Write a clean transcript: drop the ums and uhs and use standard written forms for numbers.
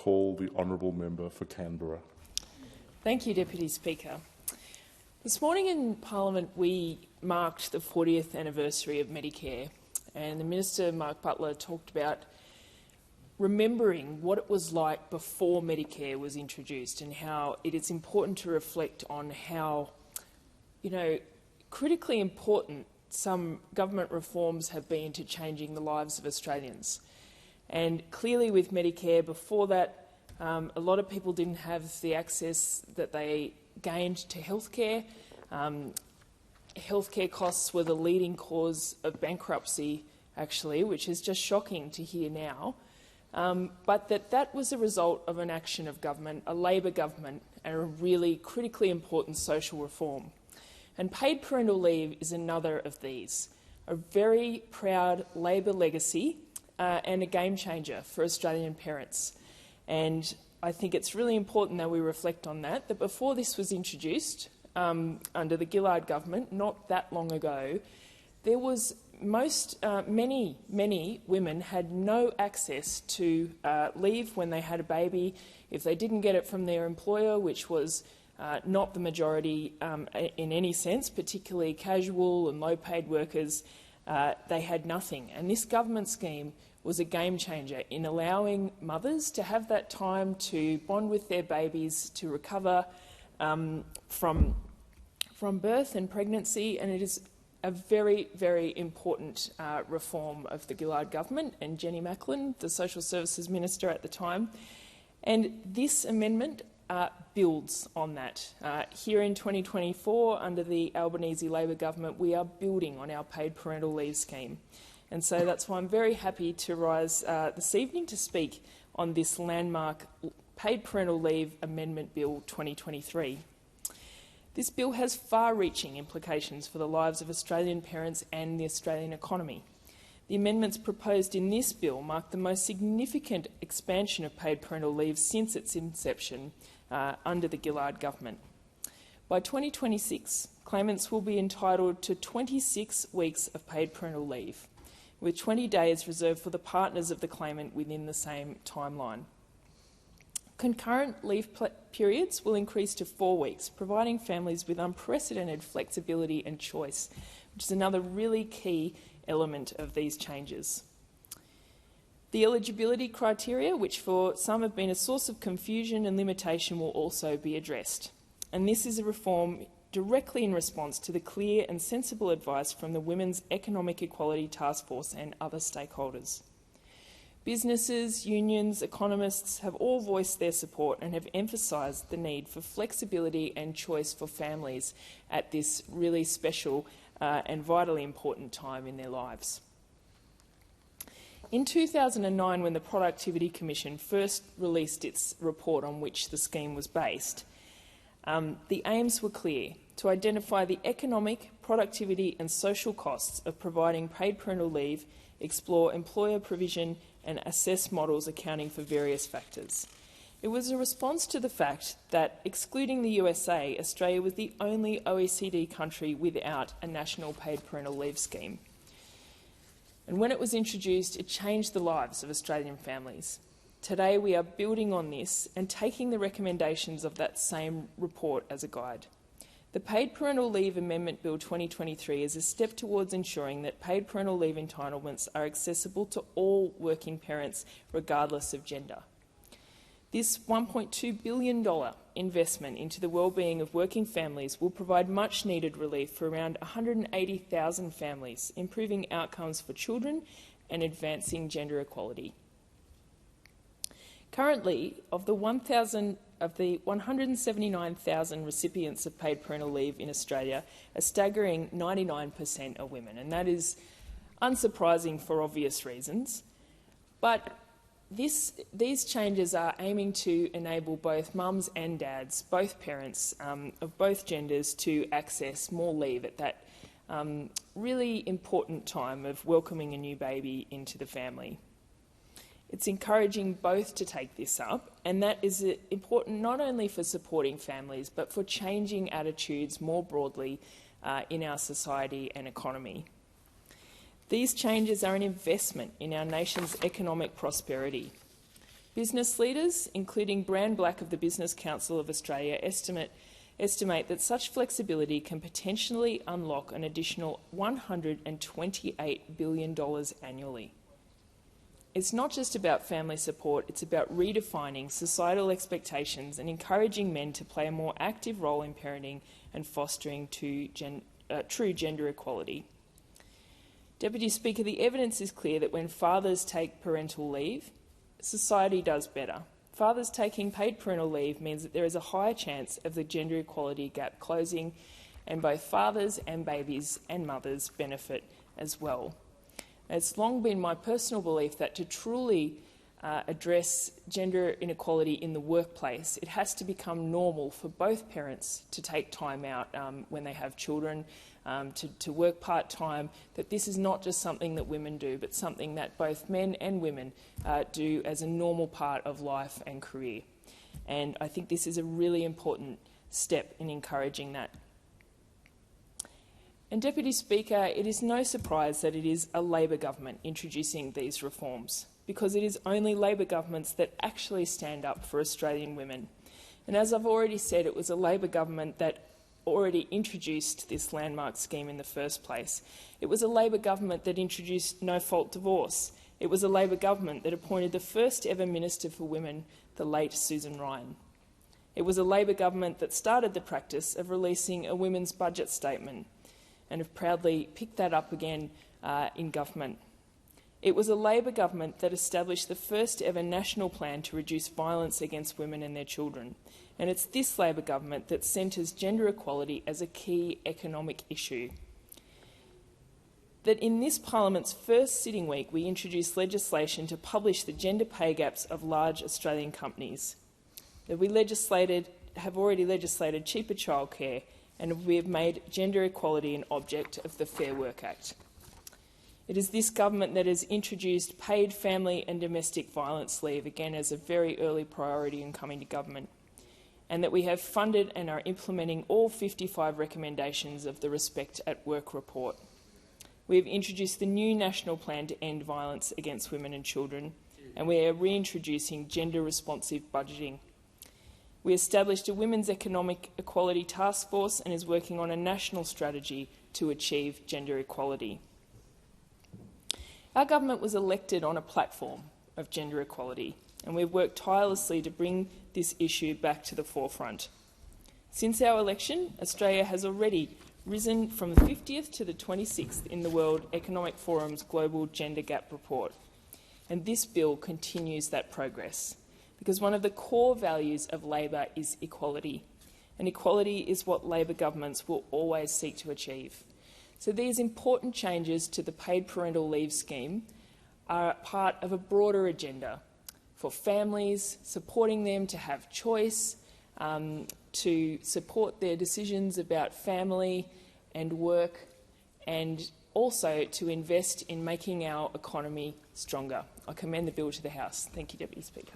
call the honourable member for Canberra. Thank you, Deputy Speaker. This morning in Parliament we marked the 40th anniversary of Medicare, and the Minister, Mark Butler, talked about remembering what it was like before Medicare was introduced and how it is important to reflect on how, critically important some government reforms have been to changing the lives of Australians. And clearly with Medicare, before that, a lot of people didn't have the access that they gained to healthcare. Healthcare costs were the leading cause of bankruptcy, actually, which is just shocking to hear now. But that was a result of an action of government, a Labor government, and a really critically important social reform. And paid parental leave is another of these, a very proud Labor legacy and a game changer for Australian parents. And I think it's really important that we reflect on that before this was introduced under the Gillard government, not that long ago, there was many women had no access to leave when they had a baby. If they didn't get it from their employer, which was not the majority in any sense, particularly casual and low-paid workers, they had nothing. And this government scheme was a game changer in allowing mothers to have that time to bond with their babies, to recover from birth and pregnancy, and it is a very, very important reform of the Gillard government and Jenny Macklin, the Social Services Minister at the time. And this amendment builds on that. Here in 2024, under the Albanese Labor government, we are building on our paid parental leave scheme. And so that's why I'm very happy to rise this evening to speak on this landmark Paid Parental Leave Amendment Bill 2023. This bill has far-reaching implications for the lives of Australian parents and the Australian economy. The amendments proposed in this bill mark the most significant expansion of paid parental leave since its inception under the Gillard government. By 2026, claimants will be entitled to 26 weeks of paid parental leave, with 20 days reserved for the partners of the claimant within the same timeline. Concurrent leave periods will increase to 4 weeks, providing families with unprecedented flexibility and choice, which is another really key element of these changes. The eligibility criteria, which for some have been a source of confusion and limitation, will also be addressed. And this is a reform directly in response to the clear and sensible advice from the Women's Economic Equality Task Force and other stakeholders. Businesses, unions, economists have all voiced their support and have emphasised the need for flexibility and choice for families at this really special and vitally important time in their lives. In 2009, when the Productivity Commission first released its report on which the scheme was based, the aims were clear: to identify the economic, productivity and social costs of providing paid parental leave, explore employer provision and assess models accounting for various factors. It was a response to the fact that, excluding the USA, Australia was the only OECD country without a national paid parental leave scheme. And when it was introduced, it changed the lives of Australian families. Today we are building on this and taking the recommendations of that same report as a guide. The Paid Parental Leave Amendment Bill 2023 is a step towards ensuring that paid parental leave entitlements are accessible to all working parents, regardless of gender. This $1.2 billion investment into the well-being of working families will provide much-needed relief for around 180,000 families, improving outcomes for children and advancing gender equality. Currently, of the 179,000 recipients of paid parental leave in Australia, a staggering 99% are women, and that is unsurprising for obvious reasons. But these changes are aiming to enable both mums and dads, both parents of both genders, to access more leave at that really important time of welcoming a new baby into the family. It's encouraging both to take this up, and that is important not only for supporting families but for changing attitudes more broadly in our society and economy. These changes are an investment in our nation's economic prosperity. Business leaders, including Brand Black of the Business Council of Australia, estimate that such flexibility can potentially unlock an additional $128 billion annually. It's not just about family support, it's about redefining societal expectations and encouraging men to play a more active role in parenting and fostering true gender equality. Deputy Speaker, the evidence is clear that when fathers take parental leave, society does better. Fathers taking paid parental leave means that there is a higher chance of the gender equality gap closing, and both fathers and babies and mothers benefit as well. It's long been my personal belief that to truly address gender inequality in the workplace, it has to become normal for both parents to take time out when they have children, to work part-time, that this is not just something that women do, but something that both men and women do as a normal part of life and career. And I think this is a really important step in encouraging that. And Deputy Speaker, it is no surprise that it is a Labor government introducing these reforms, because it is only Labor governments that actually stand up for Australian women. And as I've already said, it was a Labor government that already introduced this landmark scheme in the first place. It was a Labor government that introduced no-fault divorce. It was a Labor government that appointed the first ever Minister for Women, the late Susan Ryan. It was a Labor government that started the practice of releasing a women's budget statement and have proudly picked that up again in government. It was a Labor government that established the first ever national plan to reduce violence against women and their children. And it's this Labor government that centres gender equality as a key economic issue. That in this Parliament's first sitting week, we introduced legislation to publish the gender pay gaps of large Australian companies. That we have already legislated cheaper childcare, and we have made gender equality an object of the Fair Work Act. It is this government that has introduced paid family and domestic violence leave, again as a very early priority in coming to government, and that we have funded and are implementing all 55 recommendations of the Respect at Work report. We have introduced the new national plan to end violence against women and children, and we are reintroducing gender-responsive budgeting. We established a Women's Economic Equality Task Force and is working on a national strategy to achieve gender equality. Our government was elected on a platform of gender equality, and we've worked tirelessly to bring this issue back to the forefront. Since our election, Australia has already risen from the 50th to the 26th in the World Economic Forum's Global Gender Gap Report, and this bill continues that progress, because one of the core values of Labor is equality, and equality is what Labor governments will always seek to achieve. So these important changes to the paid parental leave scheme are part of a broader agenda for families, supporting them to have choice, to support their decisions about family and work, and also to invest in making our economy stronger. I commend the bill to the House. Thank you, Deputy Speaker.